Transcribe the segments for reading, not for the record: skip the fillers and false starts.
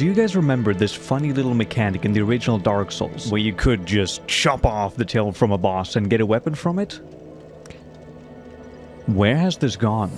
Do you guys remember this funny little mechanic in the original Dark Souls, where you could just chop off the tail from a boss and get a weapon from it? Where has this gone?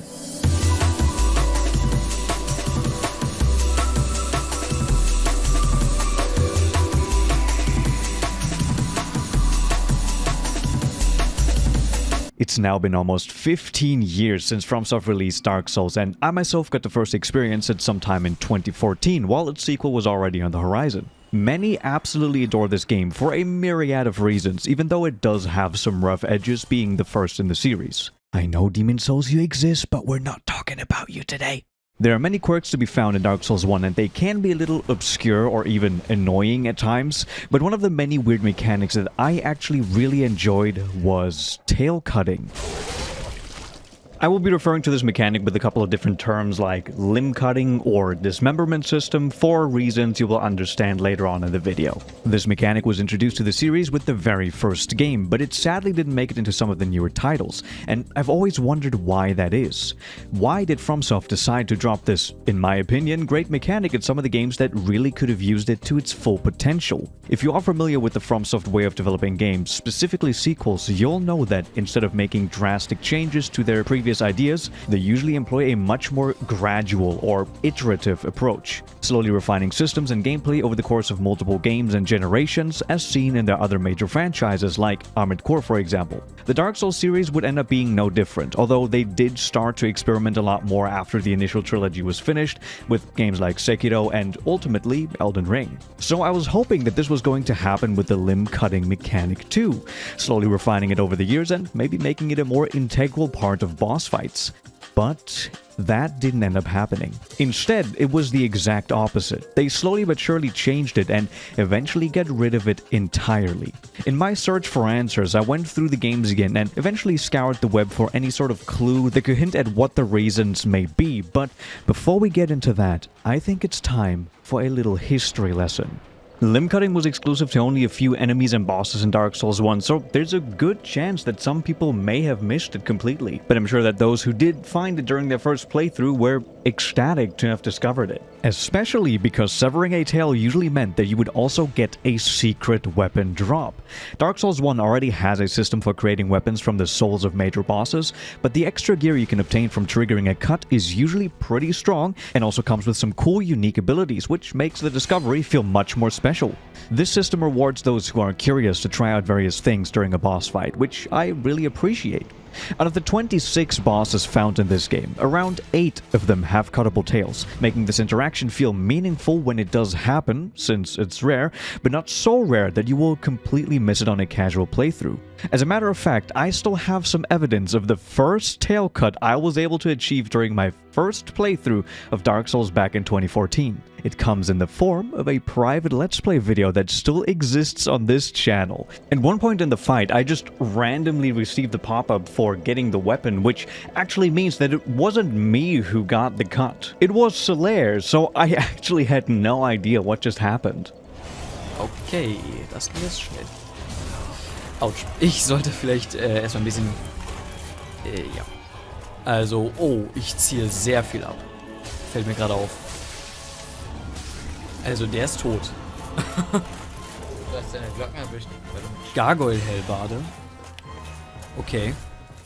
It's now been almost 15 years since FromSoft released Dark Souls, and I myself got the first experience at sometime in 2014, while its sequel was already on the horizon. Many absolutely adore this game for a myriad of reasons, even though it does have some rough edges, being the first in the series. I know, Demon Souls, you exist, but we're not talking about you today. There are many quirks to be found in Dark Souls 1, and they can be a little obscure or even annoying at times, but one of the many weird mechanics that I actually really enjoyed was tail cutting. I will be referring to this mechanic with a couple of different terms like limb cutting or dismemberment system for reasons you will understand later on in the video. This mechanic was introduced to the series with the very first game, but it sadly didn't make it into some of the newer titles, and I've always wondered why that is. Why did FromSoft decide to drop this, in my opinion, great mechanic in some of the games that really could have used it to its full potential? If you are familiar with the FromSoft way of developing games, specifically sequels, you'll know that instead of making drastic changes to their previous ideas, they usually employ a much more gradual or iterative approach, slowly refining systems and gameplay over the course of multiple games and generations, as seen in their other major franchises like Armored Core, for example. The Dark Souls series would end up being no different, although they did start to experiment a lot more after the initial trilogy was finished, with games like Sekiro and ultimately Elden Ring. So I was hoping that this was going to happen with the limb cutting mechanic too, slowly refining it over the years and maybe making it a more integral part of boss fights. But that didn't end up happening. Instead, it was the exact opposite. They slowly but surely changed it and eventually got rid of it entirely. In my search for answers, I went through the games again and eventually scoured the web for any sort of clue that could hint at what the reasons may be. But before we get into that, I think it's time for a little history lesson. Limb cutting was exclusive to only a few enemies and bosses in Dark Souls 1, so there's a good chance that some people may have missed it completely. But I'm sure that those who did find it during their first playthrough were ecstatic to have discovered it. Especially because severing a tail usually meant that you would also get a secret weapon drop. Dark Souls 1 already has a system for creating weapons from the souls of major bosses, but the extra gear you can obtain from triggering a cut is usually pretty strong and also comes with some cool unique abilities, which makes the discovery feel much more special. This system rewards those who are curious to try out various things during a boss fight, which I really appreciate. Out of the 26 bosses found in this game, around 8 of them have cuttable tails, making this interaction feel meaningful when it does happen, since it's rare, but not so rare that you will completely miss it on a casual playthrough. As a matter of fact, I still have some evidence of the first tail cut I was able to achieve during my first playthrough of Dark Souls back in 2014. It comes in the form of a private Let's Play video that still exists on this channel. At one point in the fight, I just randomly received the pop-up for getting the weapon, which actually means that it wasn't me who got the cut. It was Solaire, so I actually had no idea what just happened. Okay, das ging jetzt schnell. Autsch. Ich sollte vielleicht erstmal ein bisschen... ja. Also, oh, ich ziehe sehr viel ab. Fällt mir gerade auf. Also, der ist tot. Du hast deine Glocken erwischt. Gargoyle-Hellbade. Okay.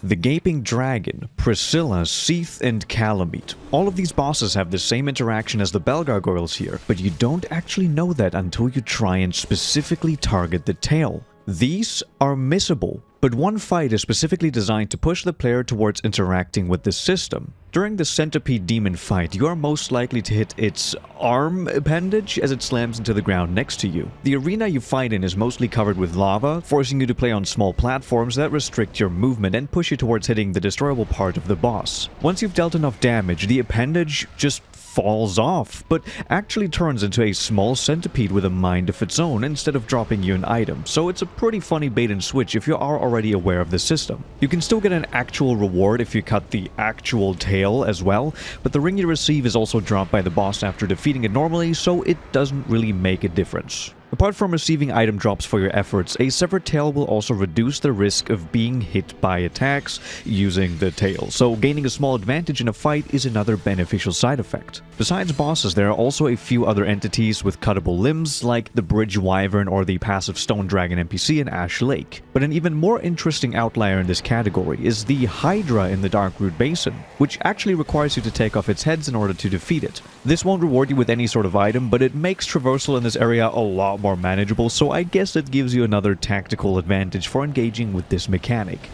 The Gaping Dragon, Priscilla, Seath, and Calamite. All of these bosses have the same interaction as the Bell Gargoyles here, but you don't actually know that until you try and specifically target the tail. These are missable, but one fight is specifically designed to push the player towards interacting with the system. During the Centipede Demon fight, you are most likely to hit its arm appendage as it slams into the ground next to you. The arena you fight in is mostly covered with lava, forcing you to play on small platforms that restrict your movement and push you towards hitting the destroyable part of the boss. Once you've dealt enough damage, the appendage just falls off, but actually turns into a small centipede with a mind of its own instead of dropping you an item, so it's a pretty funny bait and switch if you are already aware of the system. You can still get an actual reward if you cut the actual tail as well, but the ring you receive is also dropped by the boss after defeating it normally, so it doesn't really make a difference. Apart from receiving item drops for your efforts, a severed tail will also reduce the risk of being hit by attacks using the tail, so gaining a small advantage in a fight is another beneficial side effect. Besides bosses, there are also a few other entities with cuttable limbs, like the Bridge Wyvern or the passive Stone Dragon NPC in Ash Lake. But an even more interesting outlier in this category is the Hydra in the Darkroot Basin, which actually requires you to take off its heads in order to defeat it. This won't reward you with any sort of item, but it makes traversal in this area a lot more manageable, so I guess it gives you another tactical advantage for engaging with this mechanic.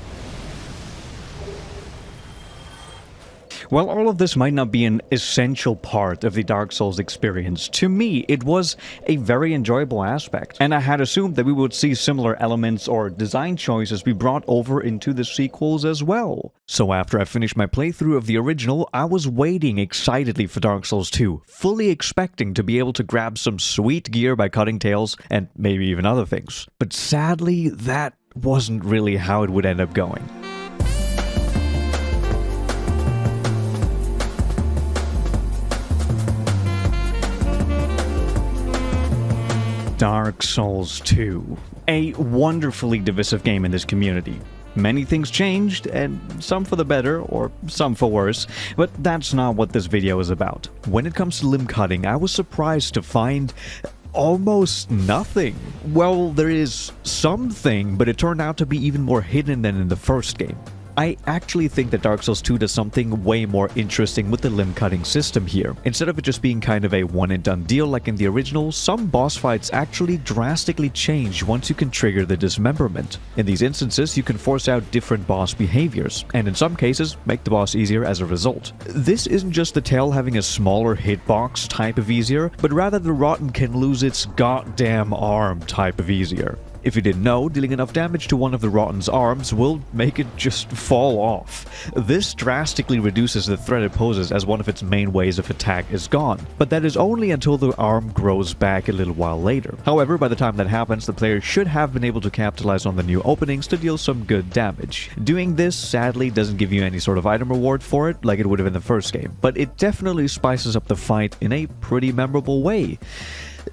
While all of this might not be an essential part of the Dark Souls experience, to me it was a very enjoyable aspect, and I had assumed that we would see similar elements or design choices be brought over into the sequels as well. So after I finished my playthrough of the original, I was waiting excitedly for Dark Souls 2, fully expecting to be able to grab some sweet gear by cutting tails, and maybe even other things. But sadly, that wasn't really how it would end up going. Dark Souls 2. A wonderfully divisive game in this community. Many things changed, and some for the better, or some for worse, but that's not what this video is about. When it comes to limb cutting, I was surprised to find almost nothing. Well, there is something, but it turned out to be even more hidden than in the first game. I actually think that Dark Souls 2 does something way more interesting with the limb cutting system here. Instead of it just being kind of a one and done deal like in the original, some boss fights actually drastically change once you can trigger the dismemberment. In these instances, you can force out different boss behaviors, and in some cases, make the boss easier as a result. This isn't just the tail having a smaller hitbox type of easier, but rather the Rotten can lose its goddamn arm type of easier. If you didn't know, dealing enough damage to one of the Rotten's arms will make it just fall off. This drastically reduces the threat it poses as one of its main ways of attack is gone, but that is only until the arm grows back a little while later. However, by the time that happens, the player should have been able to capitalize on the new openings to deal some good damage. Doing this, sadly, doesn't give you any sort of item reward for it like it would have in the first game, but it definitely spices up the fight in a pretty memorable way.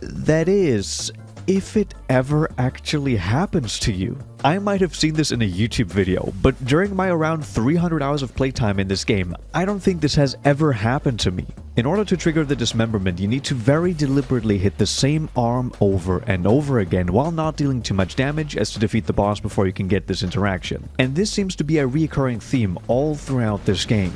That is, if it ever actually happens to you. I might have seen this in a YouTube video, but during my around 300 hours of playtime in this game, I don't think this has ever happened to me. In order to trigger the dismemberment, you need to very deliberately hit the same arm over and over again while not dealing too much damage as to defeat the boss before you can get this interaction. And this seems to be a recurring theme all throughout this game.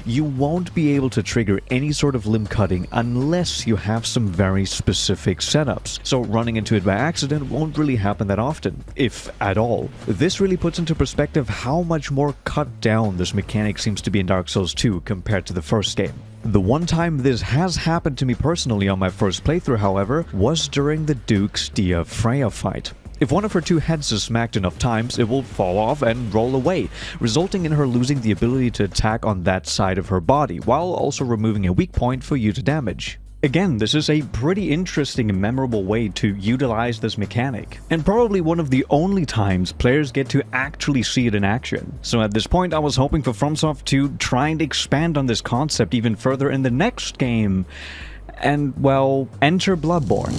You won't be able to trigger any sort of limb cutting unless you have some very specific setups, so running into it by accident won't really happen that often, if at all. This really puts into perspective how much more cut down this mechanic seems to be in Dark Souls 2 compared to the first game. The one time this has happened to me personally on my first playthrough, however, was during the Duke's Dia Freya fight. If one of her two heads is smacked enough times, it will fall off and roll away, resulting in her losing the ability to attack on that side of her body, while also removing a weak point for you to damage. Again, this is a pretty interesting and memorable way to utilize this mechanic, and probably one of the only times players get to actually see it in action. So at this point, I was hoping for FromSoft to try and expand on this concept even further in the next game, and well, enter Bloodborne.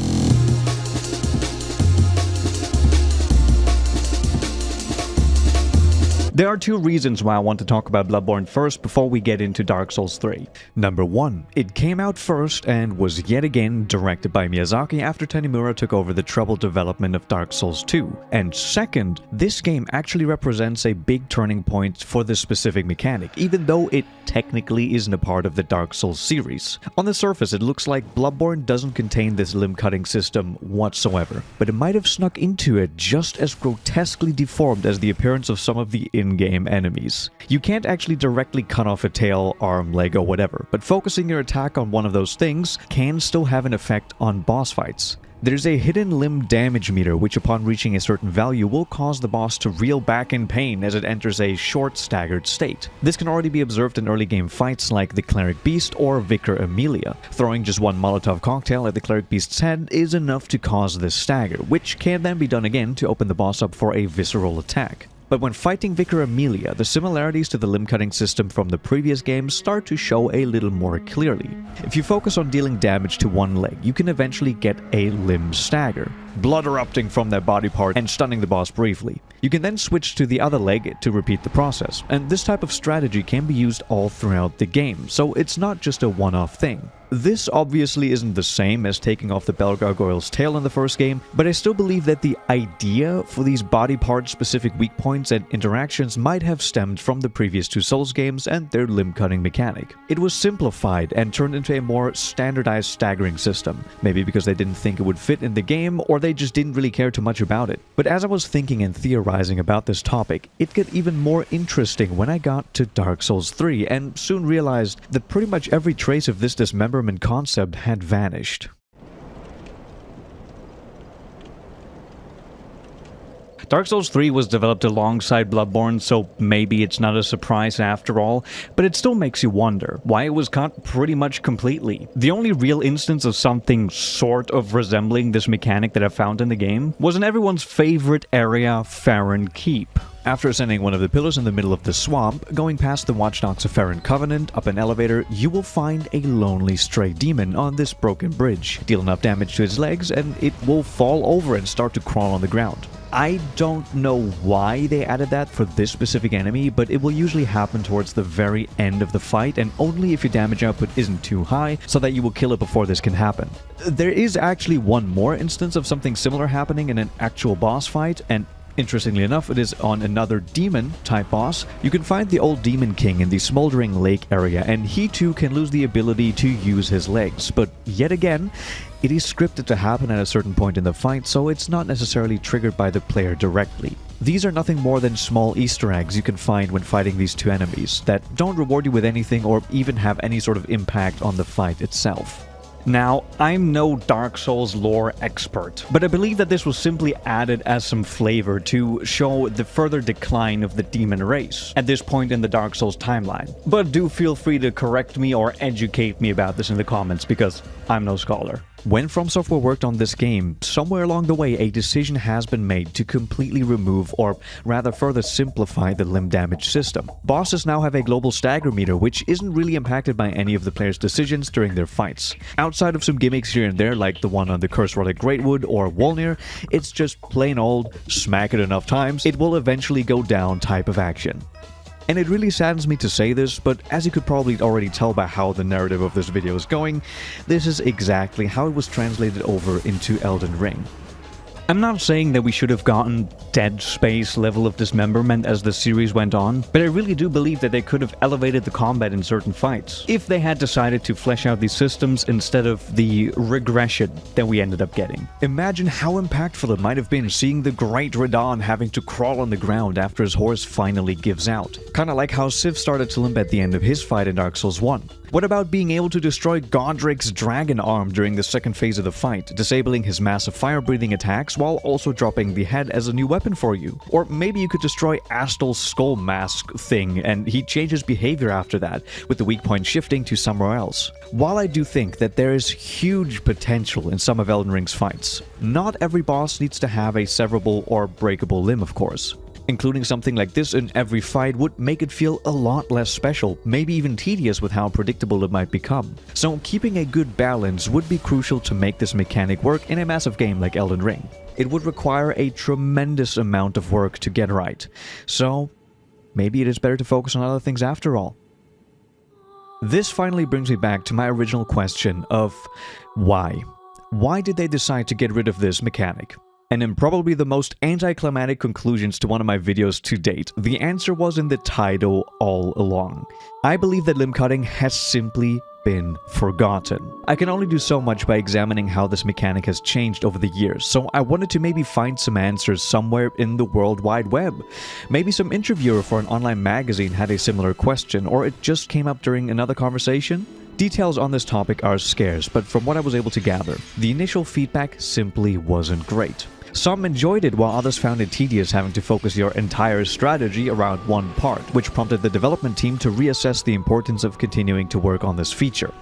There are two reasons why I want to talk about Bloodborne first before we get into Dark Souls 3. Number 1, it came out first and was yet again directed by Miyazaki after Tanimura took over the troubled development of Dark Souls 2. And second, this game actually represents a big turning point for this specific mechanic, even though it technically isn't a part of the Dark Souls series. On the surface, it looks like Bloodborne doesn't contain this limb cutting system whatsoever, but it might have snuck into it just as grotesquely deformed as the appearance of some of the in-game enemies. You can't actually directly cut off a tail, arm, leg, or whatever, but focusing your attack on one of those things can still have an effect on boss fights. There's a hidden limb damage meter which upon reaching a certain value will cause the boss to reel back in pain as it enters a short staggered state. This can already be observed in early game fights like the Cleric Beast or Vicar Amelia. Throwing just one Molotov cocktail at the Cleric Beast's head is enough to cause this stagger, which can then be done again to open the boss up for a visceral attack. But when fighting Vicar Amelia, the similarities to the limb cutting system from the previous games start to show a little more clearly. If you focus on dealing damage to one leg, you can eventually get a limb stagger, blood erupting from that body part and stunning the boss briefly. You can then switch to the other leg to repeat the process, and this type of strategy can be used all throughout the game, so it's not just a one-off thing. This obviously isn't the same as taking off the Bell Gargoyle's tail in the first game, but I still believe that the idea for these body part-specific weak points and interactions might have stemmed from the previous two Souls games and their limb-cutting mechanic. It was simplified and turned into a more standardized staggering system, maybe because they didn't think it would fit in the game or they just didn't really care too much about it. But as I was thinking and theorizing about this topic, it got even more interesting when I got to Dark Souls 3 and soon realized that pretty much every trace of this dismemberment concept had vanished. Dark Souls 3 was developed alongside Bloodborne, so maybe it's not a surprise after all, but it still makes you wonder why it was cut pretty much completely. The only real instance of something sort of resembling this mechanic that I found in the game was in everyone's favorite area, Farron Keep. After ascending one of the pillars in the middle of the swamp, going past the Watchdogs of Farron Covenant up an elevator, you will find a lonely stray demon on this broken bridge. Deal enough damage to its legs and it will fall over and start to crawl on the ground. I don't know why they added that for this specific enemy, but it will usually happen towards the very end of the fight and only if your damage output isn't too high, so that you will kill it before this can happen. There is actually one more instance of something similar happening in an actual boss fight, and interestingly enough, it is on another demon-type boss. You can find the old Demon King in the Smoldering Lake area, and he too can lose the ability to use his legs. But yet again, it is scripted to happen at a certain point in the fight, so it's not necessarily triggered by the player directly. These are nothing more than small Easter eggs you can find when fighting these two enemies that don't reward you with anything or even have any sort of impact on the fight itself. Now, I'm no Dark Souls lore expert, but I believe that this was simply added as some flavor to show the further decline of the demon race at this point in the Dark Souls timeline. But do feel free to correct me or educate me about this in the comments, because I'm no scholar. When From Software worked on this game, somewhere along the way a decision has been made to completely remove, or rather further simplify, the limb damage system. Bosses now have a global stagger meter which isn't really impacted by any of the player's decisions during their fights. Outside of some gimmicks here and there like the one on the Cursed Relic Greatwood or Wolnir, it's just plain old, smack it enough times, it will eventually go down type of action. And it really saddens me to say this, but as you could probably already tell by how the narrative of this video is going, this is exactly how it was translated over into Elden Ring. I'm not saying that we should have gotten Dead Space level of dismemberment as the series went on, but I really do believe that they could have elevated the combat in certain fights, if they had decided to flesh out these systems instead of the regression that we ended up getting. Imagine how impactful it might have been seeing the Great Radahn having to crawl on the ground after his horse finally gives out. Kinda like how Sif started to limp at the end of his fight in Dark Souls 1. What about being able to destroy Godric's dragon arm during the second phase of the fight, disabling his massive fire-breathing attacks while also dropping the head as a new weapon for you? Or maybe you could destroy Astal's skull mask thing and he changes behavior after that, with the weak point shifting to somewhere else. While I do think that there is huge potential in some of Elden Ring's fights, not every boss needs to have a severable or breakable limb, of course. Including something like this in every fight would make it feel a lot less special, maybe even tedious with how predictable it might become. So keeping a good balance would be crucial to make this mechanic work in a massive game like Elden Ring. It would require a tremendous amount of work to get right, so maybe it is better to focus on other things after all. This finally brings me back to my original question of why? Why did they decide to get rid of this mechanic? And in probably the most anticlimactic conclusions to one of my videos to date, the answer was in the title all along. I believe that limb cutting has simply been forgotten. I can only do so much by examining how this mechanic has changed over the years, so I wanted to maybe find some answers somewhere in the World Wide Web. Maybe some interviewer for an online magazine had a similar question, or it just came up during another conversation. Details on this topic are scarce, but from what I was able to gather, the initial feedback simply wasn't great. Some enjoyed it while others found it tedious having to focus your entire strategy around one part, which prompted the development team to reassess the importance of continuing to work on this feature.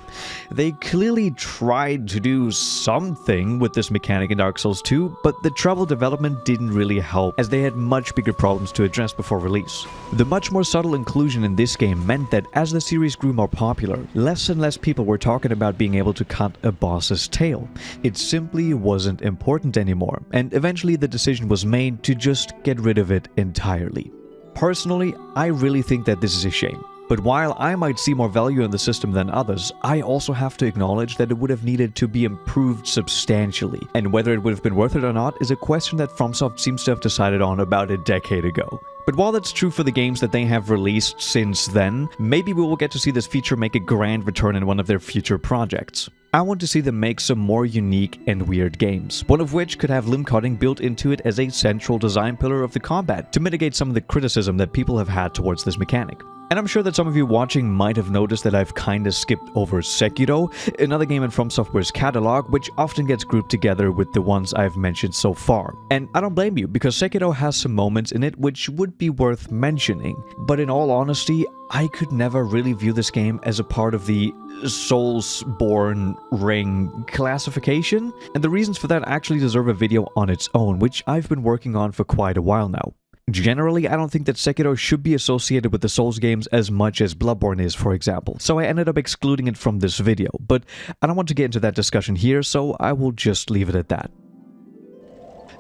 They clearly tried to do something with this mechanic in Dark Souls 2, but the travel development didn't really help as they had much bigger problems to address before release. The much more subtle inclusion in this game meant that as the series grew more popular, less and less people were talking about being able to cut a boss's tail. It simply wasn't important anymore, and eventually the decision was made to just get rid of it entirely. Personally, I really think that this is a shame. But while I might see more value in the system than others, I also have to acknowledge that it would have needed to be improved substantially, and whether it would have been worth it or not is a question that FromSoft seems to have decided on about a decade ago. But while that's true for the games that they have released since then, maybe we will get to see this feature make a grand return in one of their future projects. I want to see them make some more unique and weird games, one of which could have limb cutting built into it as a central design pillar of the combat to mitigate some of the criticism that people have had towards this mechanic. And I'm sure that some of you watching might have noticed that I've kinda skipped over Sekiro, another game in From Software's catalog, which often gets grouped together with the ones I've mentioned so far. And I don't blame you, because Sekiro has some moments in it which would be worth mentioning. But in all honesty, I could never really view this game as a part of the Soulsborne Ring classification, and the reasons for that actually deserve a video on its own, which I've been working on for quite a while now. Generally, I don't think that Sekiro should be associated with the Souls games as much as Bloodborne is, for example, so I ended up excluding it from this video, but I don't want to get into that discussion here, so I will just leave it at that.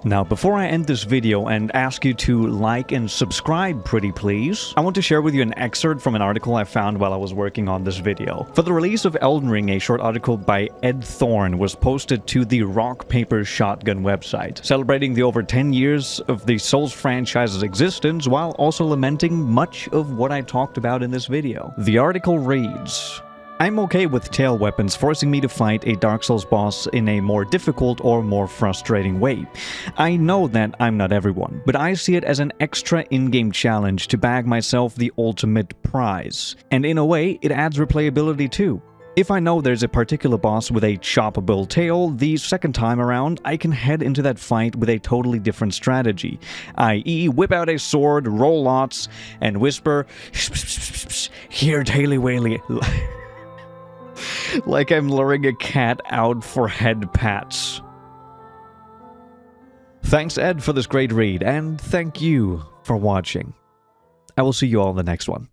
Now, before I end this video and ask you to like and subscribe pretty please, I want to share with you an excerpt from an article I found while I was working on this video. For the release of Elden Ring, a short article by Ed Thorne was posted to the Rock Paper Shotgun website, celebrating the over 10 years of the Souls franchise's existence while also lamenting much of what I talked about in this video. The article reads, I'm okay with tail weapons forcing me to fight a Dark Souls boss in a more difficult or more frustrating way. I know that I'm not everyone, but I see it as an extra in-game challenge to bag myself the ultimate prize. And in a way, it adds replayability too. If I know there's a particular boss with a choppable tail, the second time around, I can head into that fight with a totally different strategy, i.e. whip out a sword, roll lots, and whisper, "Here, Taily Waily," like I'm luring a cat out for head pats. Thanks, Ed, for this great read, and thank you for watching. I will see you all in the next one.